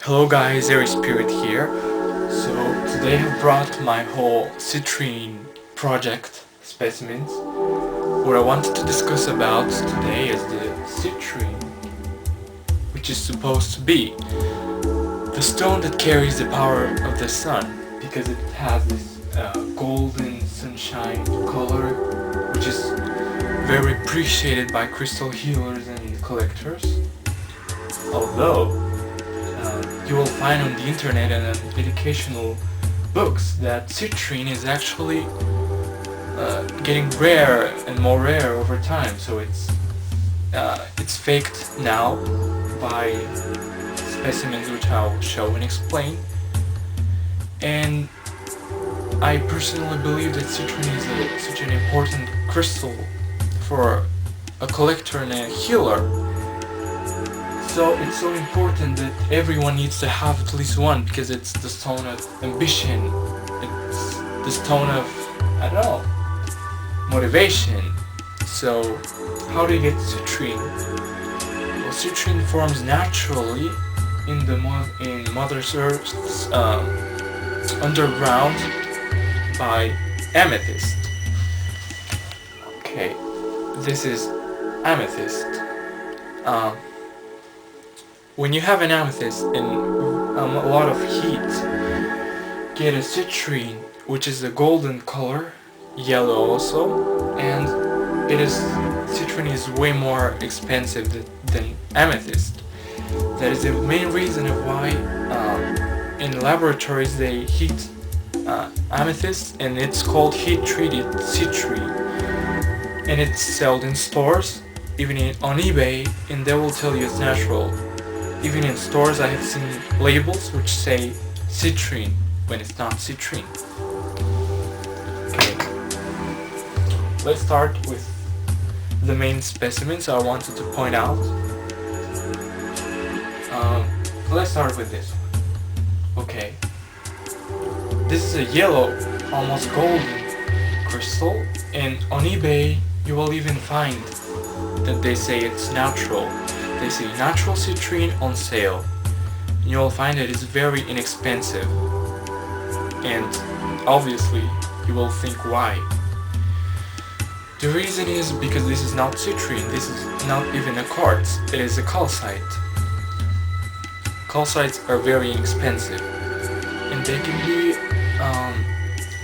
Hello guys, Airy Spirit here. So today I brought my whole citrine project specimens. What I wanted to discuss about today is the citrine, which is supposed to be the stone that carries the power of the sun, because it has this golden sunshine color, which is very appreciated by crystal healers and collectors. Although you will find on the internet and in educational books that citrine is actually getting rare and more rare over time. So it's faked now by specimens which I'll show and explain. And I personally believe that citrine is such an important crystal for a collector and a healer. So it's so important that everyone needs to have at least one, because it's the stone of ambition, it's the stone of, I don't know, motivation. So how do you get citrine? Well, citrine forms naturally in Mother Earth's underground by amethyst. Okay, this is amethyst. When you have an amethyst and a lot of heat, get a citrine, which is a golden color, yellow also, and citrine is way more expensive than amethyst. That is the main reason of why in laboratories they heat amethyst, and it's called heat-treated citrine, and it's sold in stores, even on eBay, and they will tell you it's natural. Even in stores I have seen labels which say citrine when it's not citrine. Okay, let's start with the main specimens I wanted to point out. Let's start with this one. Okay, this is a yellow, almost golden crystal, and on eBay you will even find that they say it's natural. They say natural citrine on sale. And you will find that it's very inexpensive. And obviously you will think why. The reason is because this is not citrine, this is not even a quartz, it is a calcite. Calcites are very inexpensive, and they can be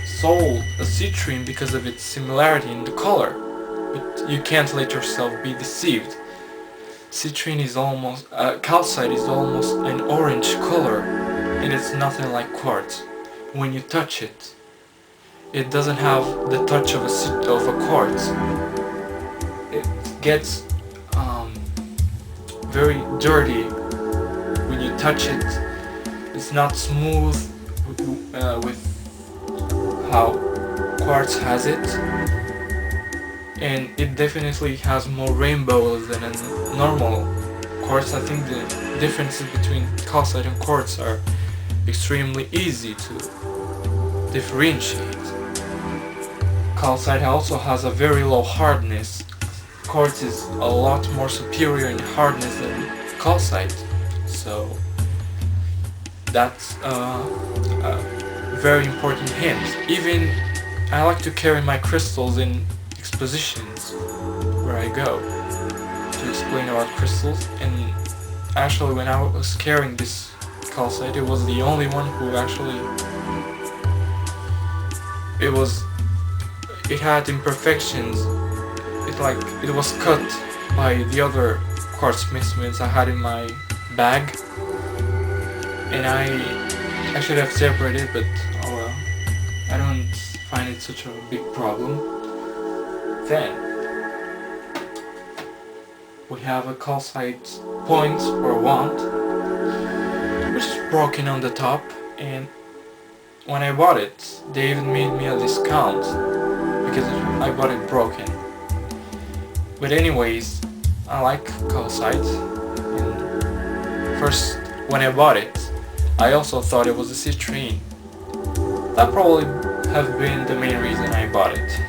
sold as citrine because of its similarity in the color, but you can't let yourself be deceived. Citrine is almost, calcite is almost an orange color, and it's nothing like quartz. When you touch it, it doesn't have the touch of a quartz. It gets very dirty when you touch it. It's not smooth with how quartz has it. And it definitely has more rainbows than a normal quartz. I think the differences between calcite and quartz are extremely easy to differentiate. Calcite also has a very low hardness. Quartz is a lot more superior in hardness than calcite. So that's a very important hint. Even I like to carry my crystals in expositions where I go to explain about crystals, and actually when I was carrying this calcite, it was the only one who actually it had imperfections. It was cut by the other quartz specimens I had in my bag, and I should have separated, but oh well, I don't find it such a big problem. Then we have a calcite point or wand, which is broken on the top, and when I bought it they even made me a discount because I bought it broken. But anyways, I like calcite, and first when I bought it I also thought it was a citrine. That probably have been the main reason I bought it.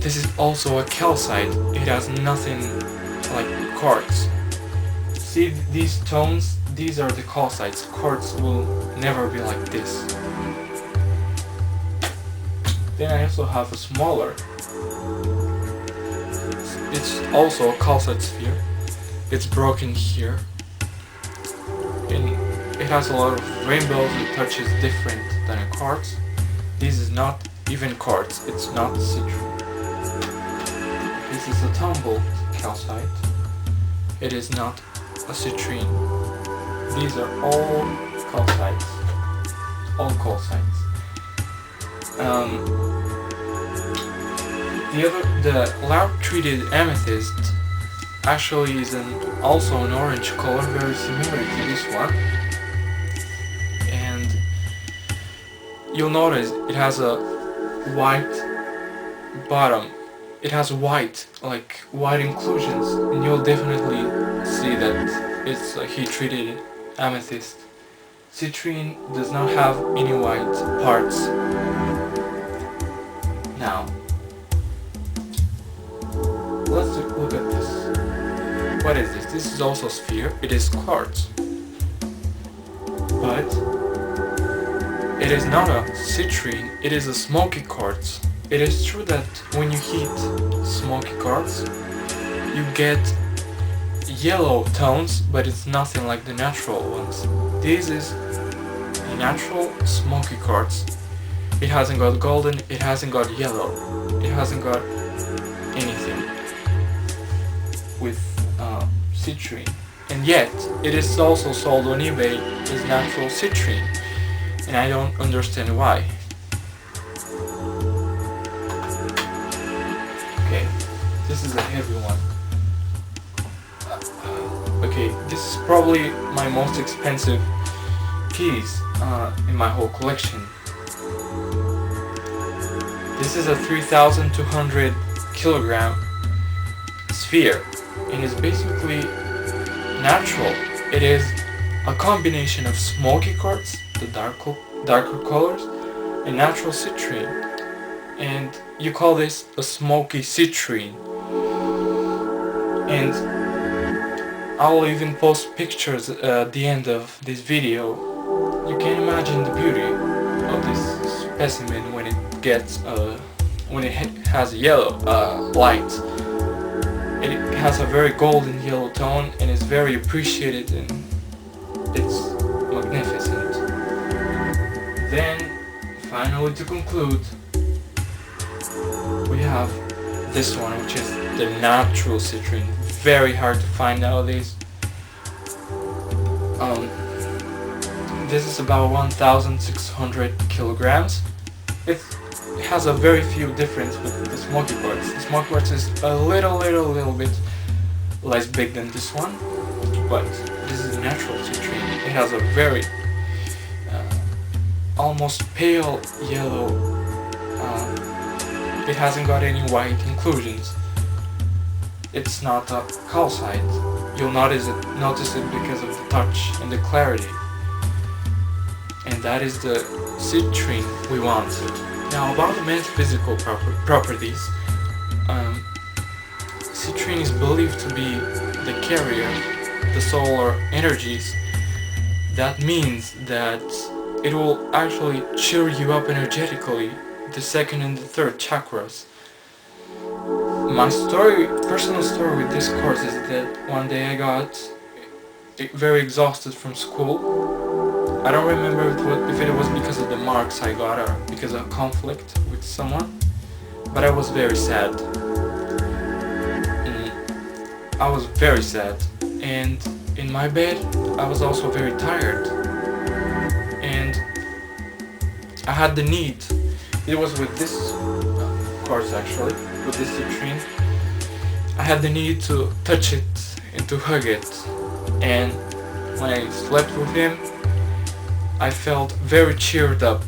This is also a calcite. It has nothing like quartz. See these tones? These are the calcites. Quartz will never be like this. Then I also have a smaller. It's also a calcite sphere. It's broken here. And it has a lot of rainbows. The touch is different than a quartz. This is not even quartz. It's not citrine. This is a tumbled calcite. It is not a citrine. These are all calcites. All calcites. The lab treated amethyst actually is also an orange color, very similar to this one. And you'll notice it has a white bottom. It has white inclusions, and you'll definitely see that it's a heat-treated amethyst. Citrine does not have any white parts. Now, let's look at this. What is this? This is also a sphere. It is quartz. But it is not a citrine, it is a smoky quartz. It is true that when you heat smoky quartz, you get yellow tones, but it's nothing like the natural ones. This is a natural smoky quartz. It hasn't got golden, it hasn't got yellow, it hasn't got anything with citrine. And yet, it is also sold on eBay as natural citrine, and I don't understand why. Okay, this is a heavy one. Okay, this is probably my most expensive piece in my whole collection. This is a 3,200 kilogram sphere, and it's basically natural. It is a combination of smoky quartz, the darker colors, and natural citrine. And you call this a smoky citrine. And I'll even post pictures at the end of this video. You can imagine the beauty of this specimen when it gets when it has a yellow light. It has a very golden yellow tone and is very appreciated, and it's magnificent. Then, finally, to conclude, we have this one, which is the natural citrine. Very hard to find nowadays. This is about 1,600 kilograms. It has a very few difference with the smoky quartz. The smoky quartz is a little bit less big than this one, but this is natural citrine. It has a very almost pale yellow. It hasn't got any white inclusions. It's not a calcite. You'll notice it because of the touch and the clarity. And that is the citrine we want. Now, about the metaphysical properties, citrine is believed to be the carrier of the solar energies. That means that it will actually cheer you up energetically, the second and the third chakras. My personal story with this course is that one day I got very exhausted from school. I don't remember if it was because of the marks I got or because of a conflict with someone, but I was very sad. I was very sad, and in my bed I was also very tired, and I had the need. It was with this course actually, with this citrine. I had the need to touch it and to hug it, and when I slept with him, I felt very cheered up.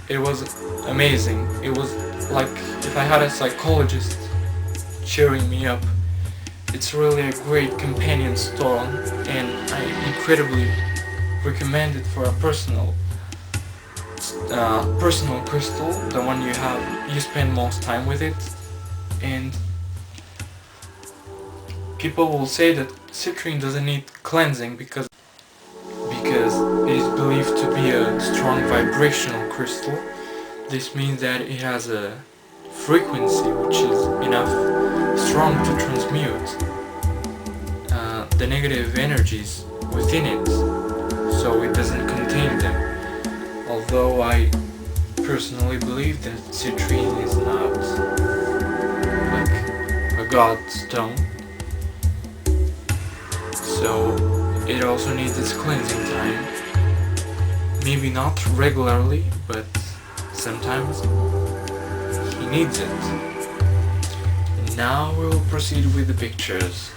It was amazing. It was like if I had a psychologist cheering me up. It's really a great companion stone, and I incredibly recommend it for a personal crystal, the one you spend most time with it. And people will say that citrine doesn't need cleansing because it is believed to be a strong vibrational crystal. This means that it has a frequency which is enough strong to transmute the negative energies within it, so it doesn't contain them. Although I personally believe that citrine is not like a god stone, so it also needs its cleansing time. Maybe not regularly, but sometimes he needs it. And now we will proceed with the pictures.